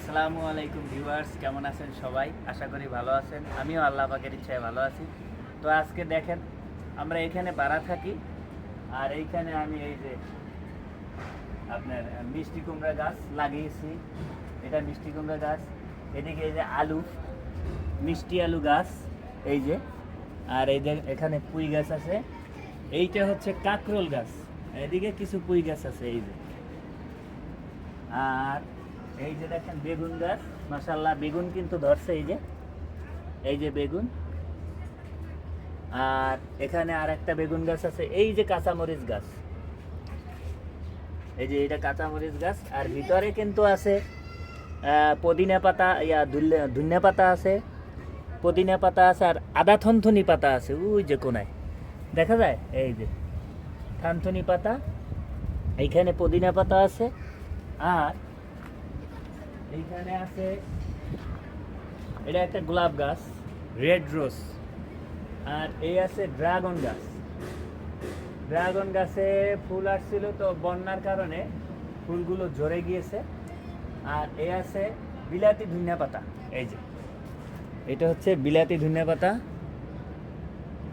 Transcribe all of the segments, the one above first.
আসসালামু আলাইকুম ভিউয়ার্স, কেমন আছেন সবাই? আশা করি ভালো আছেন। আমিও আল্লাহ পাকের ইচ্ছায় ভালো আছি। তো আজকে দেখেন, আমরা এখানে ভাড়া থাকি, আর এইখানে আমি এই যে আপনার মিষ্টি কুমড়া গাছ লাগিয়েছি। এটা মিষ্টি কুমড়া গাছ। এদিকে এই যে আলু, মিষ্টি আলু গাছ, এই যে। আর এই যে এখানে পুঁই গাছ আছে। এইটা হচ্ছে কাকরোল গাছ। এদিকে কিছু পুঁই গাছ আছে, এই যে। আর এই যে দেখেন বেগুন গাছ, মাশাআল্লাহ বেগুন কিন্তু ধরছে, এই যে বেগুন। আর এখানে আর একটা বেগুন গাছ আছে, এই যে কাঁচামরিচ গাছ, এই যে এটা কাঁচামরিচ গাছ। আর ভিতরে কিন্তু আছে পুদিনা পাতা, ধনিয়া পাতা আছে, পুদিনা পাতা আছে, আর আদা থনথনি পাতা আছে, ওই যে কোনায় দেখা যায়, এই যে থানথনি পাতা। এইখানে পুদিনা পাতা আছে, আর এইখানে আছে এটা একটা গোলাপ গাছ, রেড রোজ। আর এই আছে ড্রাগন গাছ। ড্রাগন গাছে ফুল আসছিল, তো বন্যার কারণে ফুলগুলো ঝরে গিয়েছে। আর এই আছে বিলাতি ধনিয়া পাতা, এই যে এটা হচ্ছে বিলাতি ধনিয়া পাতা।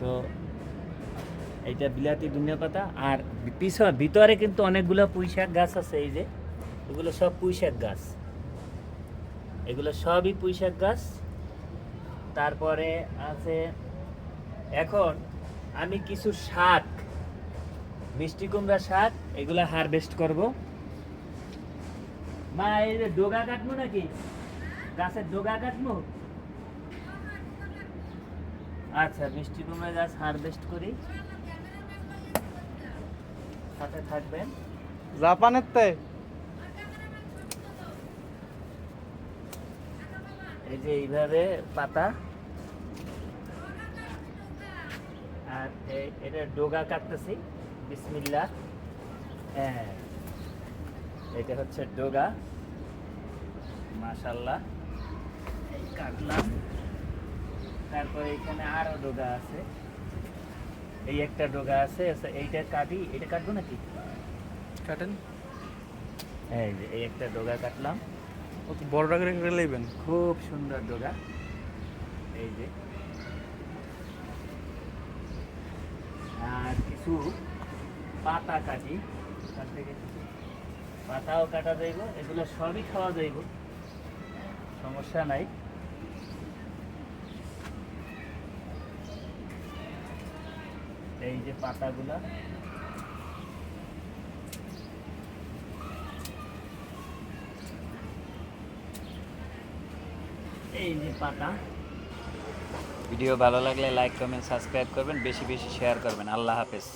তো এইটা বিলাতি ধনিয়া পাতা। আর ভিতরে কিন্তু অনেকগুলো পুঁইশাক গাছ আছে, এই যে এগুলো সব পুঁইশাক গাছ, এগুলো সবই পুঁইশাক গাছ। তারপরে আছে, এখন আমি কিছু শাক, মিষ্টি কুমড়া শাক, এগুলো হারভেস্ট করব। মা এই যে ডগা কাটবো নাকি, গাছের ডগা কাটবো? আচ্ছা, মিষ্টি কুমড়া গাছ হারভেস্ট করি, সাথে থাকবেন। জাপানের তে এই যে এইভাবে পাতা, আর এটা ডগা কাটতেছি, বিসমিল্লাহ। হ্যাঁ, এটা হচ্ছে ডগা, মাশাআল্লাহ কাটলাম। তারপরে এখানে আরো ডগা আছে, এই একটা ডগা আছে, এইটা কাটি, এটা কাটবো নাকি? কাটেন। এই যে এই একটা ডগা কাটলাম, কত বড় টাকা রেখে লইবেন। খুব সুন্দর ডগা, এই যে। আর কিছু পাতা কাটি, তার থেকে কিছু পাতাও কাটা যাইব, এগুলো সবই খাওয়া যাইব, সমস্যা নাই। এই যে পাতাগুলা, এই যে পাতা। ভিডিও ভালো লাগলে লাইক, কমেন্ট, সাবস্ক্রাইব করবেন, বেশি বেশি শেয়ার করবেন। আল্লাহ হাফেজ।